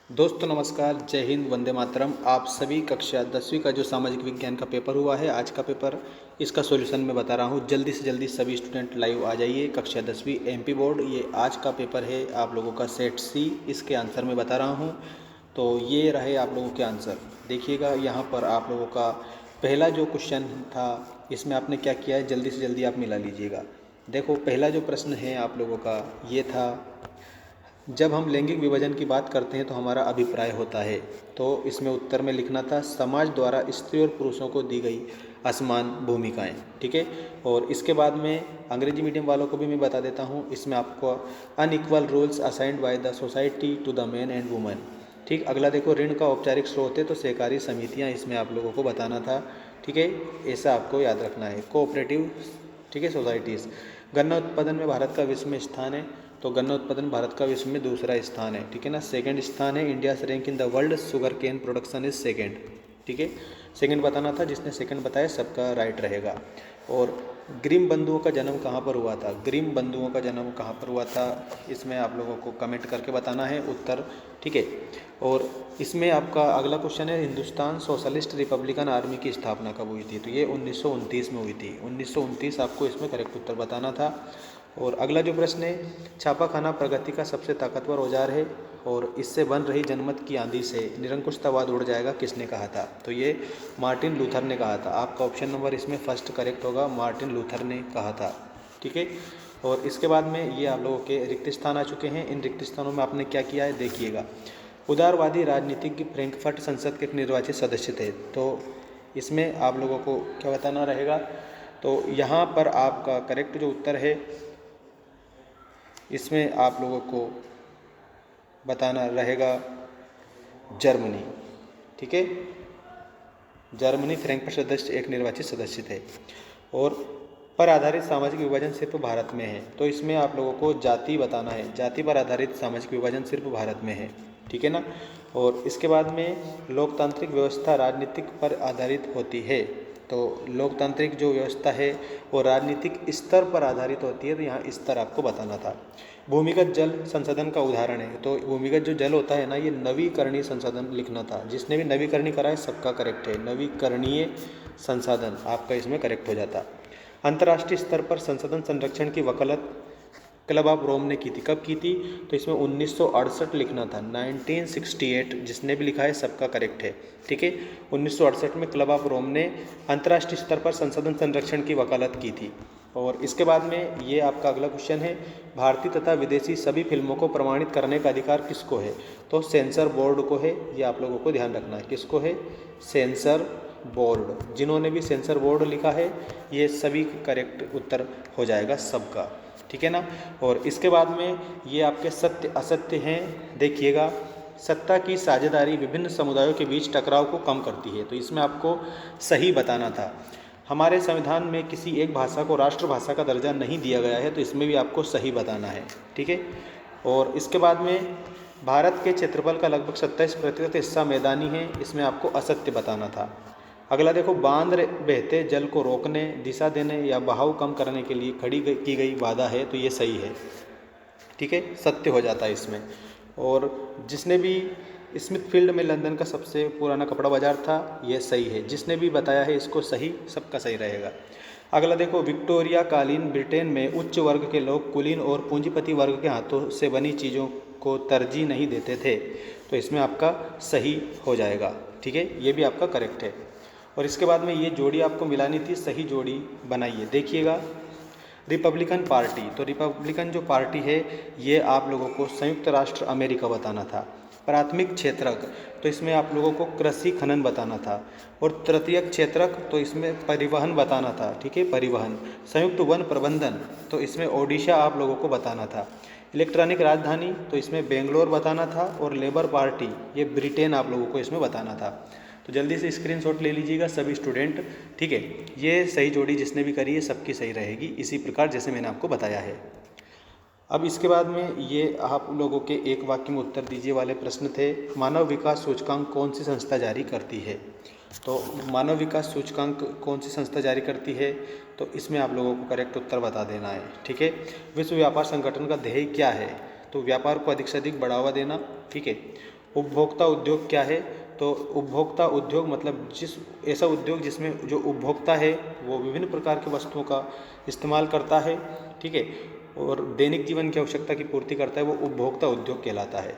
दोस्तों नमस्कार, जय हिंद, वंदे मातरम। आप सभी कक्षा 10वीं का जो सामाजिक विज्ञान का पेपर हुआ है, आज का पेपर, इसका सॉल्यूशन मैं बता रहा हूँ। जल्दी से जल्दी सभी स्टूडेंट लाइव आ जाइए। कक्षा 10वीं एमपी बोर्ड, ये आज का पेपर है आप लोगों का सेट सी। इसके आंसर मैं बता रहा हूँ, तो ये रहे आप लोगों के आंसर। देखिएगा यहाँ पर आप लोगों का पहला जो क्वेश्चन था, इसमें आपने क्या किया है, जल्दी से जल्दी आप मिला लीजिएगा। देखो, पहला जो प्रश्न है आप लोगों का ये था, जब हम लैंगिक विभाजन की बात करते हैं तो हमारा अभिप्राय होता है। तो इसमें उत्तर में लिखना था, समाज द्वारा स्त्री और पुरुषों को दी गई असमान भूमिकाएं। ठीक है। और इसके बाद में अंग्रेजी मीडियम वालों को भी मैं बता देता हूँ, इसमें आपको unequal rules assigned by the society to the man and women. ठीक। अगला देखो, ऋण का औपचारिक स्रोत है तो सहकारी समितियाँ, इसमें आप लोगों को बताना था। ठीक है, ऐसा आपको याद रखना है। कोऑपरेटिव, ठीक है, सोसाइटीज़। गन्ना उत्पादन में भारत का विश्व में स्थान है, तो गन्ना उत्पादन भारत का विश्व में दूसरा स्थान है। ठीक है ना, सेकंड स्थान है। India rank in the world sugar cane production is second. ठीक है, सेकंड बताना था। जिसने सेकंड बताया सबका राइट रहेगा। और ग्रीम बंधुओं का जन्म कहाँ पर हुआ था? ग्रीम बंधुओं का जन्म कहाँ पर हुआ था, इसमें आप लोगों को कमेंट करके बताना है उत्तर। ठीक है। और इसमें आपका अगला क्वेश्चन है, हिंदुस्तान सोशलिस्ट रिपब्लिकन आर्मी की स्थापना कब हुई थी? तो ये 1929 में हुई थी। 1929 आपको इसमें करेक्ट उत्तर बताना था। और अगला जो प्रश्न है, छापाखाना प्रगति का सबसे ताकतवर औजार है और इससे बन रही जनमत की आंधी से निरंकुशतावाद उड़ जाएगा, किसने कहा था? तो ये मार्टिन लूथर ने कहा था। आपका ऑप्शन नंबर इसमें फर्स्ट करेक्ट होगा, मार्टिन लूथर ने कहा था। ठीक है। और इसके बाद में ये आप लोगों के रिक्त स्थान आ चुके हैं। इन रिक्त स्थानों में आपने क्या किया है, देखिएगा। उदारवादी राजनीतिज्ञ फ्रैंकफर्ट संसद के निर्वाचित सदस्य थे, तो इसमें आप लोगों को क्या बताना रहेगा? तो यहाँ पर आपका करेक्ट जो उत्तर है, इसमें आप लोगों को बताना रहेगा जर्मनी। ठीक है, जर्मनी फ्रैंकफर्ट सदस्य एक निर्वाचित सदस्य थे। और पर आधारित सामाजिक विभाजन सिर्फ भारत में है, तो इसमें आप लोगों को जाति बताना है। जाति पर आधारित सामाजिक विभाजन सिर्फ भारत में है। ठीक है ना। और इसके बाद में लोकतांत्रिक व्यवस्था राजनीतिक पर आधारित होती है, तो लोकतांत्रिक जो व्यवस्था है वो राजनीतिक स्तर पर आधारित होती है, तो यहाँ स्तर आपको बताना था। भूमिगत जल संसाधन का उदाहरण है, तो भूमिगत जो जल होता है ना, ये नवीकरणीय संसाधन लिखना था। जिसने भी नवीकरणीय करा है सबका करेक्ट है, नवीकरणीय संसाधन आपका इसमें करेक्ट हो जाता। अंतर्राष्ट्रीय स्तर पर संसाधन संरक्षण की वकालत क्लब ऑफ रोम ने की थी, कब की थी? तो इसमें 1968 लिखना था, 1968। जिसने भी लिखा है सबका करेक्ट है। ठीक है, 1968 में क्लब ऑफ रोम ने अंतर्राष्ट्रीय स्तर पर संसाधन संरक्षण की वकालत की थी। और इसके बाद में ये आपका अगला क्वेश्चन है, भारतीय तथा विदेशी सभी फिल्मों को प्रमाणित करने का अधिकार किसको है? तो सेंसर बोर्ड को है। ये आप लोगों को ध्यान रखना है, किसको है? Sensor board. जिन्होंने भी सेंसर बोर्ड लिखा है, ये सभी करेक्ट उत्तर हो जाएगा सबका। ठीक है ना। और इसके बाद में ये आपके सत्य असत्य हैं, देखिएगा। सत्ता की साझेदारी विभिन्न समुदायों के बीच टकराव को कम करती है, तो इसमें आपको सही बताना था। हमारे संविधान में किसी एक भाषा को राष्ट्रभाषा का दर्जा नहीं दिया गया है, तो इसमें भी आपको सही बताना है। ठीक है। और इसके बाद में भारत के क्षेत्रफल का लगभग 27% हिस्सा मैदानी है, इसमें आपको असत्य बताना था। अगला देखो, बांध बहते जल को रोकने, दिशा देने या बहाव कम करने के लिए खड़ी की गई बाधा है, तो ये सही है। ठीक है, सत्य हो जाता है इसमें। और जिसने भी स्मिथफील्ड में लंदन का सबसे पुराना कपड़ा बाजार था, ये सही है। जिसने भी बताया है इसको सही, सबका सही रहेगा। अगला देखो, विक्टोरिया कालीन ब्रिटेन में उच्च वर्ग के लोग कुलीन और पूंजीपति वर्ग के हाथों से बनी चीज़ों को तरजीह नहीं देते थे, तो इसमें आपका सही हो जाएगा। ठीक है, ये भी आपका करेक्ट है। और इसके बाद में ये जोड़ी आपको मिलानी थी, सही जोड़ी बनाइए। देखिएगा, रिपब्लिकन पार्टी, तो रिपब्लिकन जो पार्टी है ये आप लोगों को संयुक्त राष्ट्र अमेरिका बताना था। प्राथमिक क्षेत्रक, तो इसमें आप लोगों को कृषि खनन बताना था। और तृतीयक क्षेत्रक, तो इसमें परिवहन बताना था। ठीक है, परिवहन। संयुक्त वन प्रबंधन, तो इसमें ओडिशा आप लोगों को बताना था। इलेक्ट्रॉनिक राजधानी, तो इसमें बेंगलोर बताना था। और लेबर पार्टी, ये ब्रिटेन आप लोगों को इसमें बताना था। तो जल्दी से स्क्रीनशॉट ले लीजिएगा सभी स्टूडेंट। ठीक है, ये सही जोड़ी जिसने भी करी है सबकी सही रहेगी, इसी प्रकार जैसे मैंने आपको बताया है। अब इसके बाद में ये आप लोगों के एक वाक्य में उत्तर दीजिए वाले प्रश्न थे। मानव विकास सूचकांक कौन सी संस्था जारी करती है? तो मानव विकास सूचकांक कौन सी संस्था जारी करती है? तो इसमें आप लोगों को करेक्ट उत्तर बता देना है। ठीक है, विश्व व्यापार संगठन का ध्येय क्या है? तो व्यापार को अधिक से अधिक बढ़ावा देना। ठीक है। उपभोक्ता उद्योग क्या है? तो उपभोक्ता उद्योग मतलब ऐसा उद्योग जिसमें जो उपभोक्ता है वो विभिन्न प्रकार की वस्तुओं का इस्तेमाल करता है, ठीक है, और दैनिक जीवन की आवश्यकता की पूर्ति करता है, वो उपभोक्ता उद्योग कहलाता है।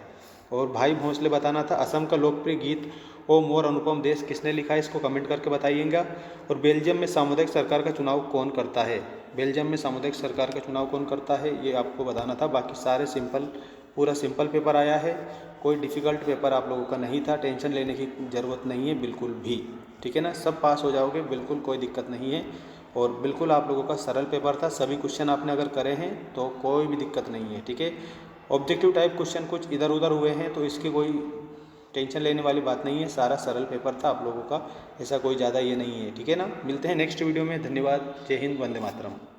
और भाई भोंसले बताना था असम का लोकप्रिय गीत ओ मोर अनुपम देश किसने लिखा है, इसको कमेंट करके बताइएगा। और बेल्जियम में सामुदायिक सरकार का चुनाव कौन करता है? बेल्जियम में सामुदायिक सरकार का चुनाव कौन करता है, ये आपको बताना था। बाकी सारे सिंपल, पूरा सिंपल पेपर आया है, कोई डिफ़िकल्ट पेपर आप लोगों का नहीं था, टेंशन लेने की ज़रूरत नहीं है बिल्कुल भी, ठीक है ना। सब पास हो जाओगे, बिल्कुल कोई दिक्कत नहीं है। और बिल्कुल आप लोगों का सरल पेपर था, सभी क्वेश्चन आपने अगर करे हैं तो कोई भी दिक्कत नहीं है, ठीक है। ऑब्जेक्टिव टाइप क्वेश्चन कुछ इधर उधर हुए हैं तो इसकी कोई टेंशन लेने वाली बात नहीं है, सारा सरल पेपर था आप लोगों का, ऐसा कोई ज़्यादा ये नहीं है, ठीक है ना। मिलते हैं नेक्स्ट वीडियो में, धन्यवाद, जय हिंद, वंदे मातरम।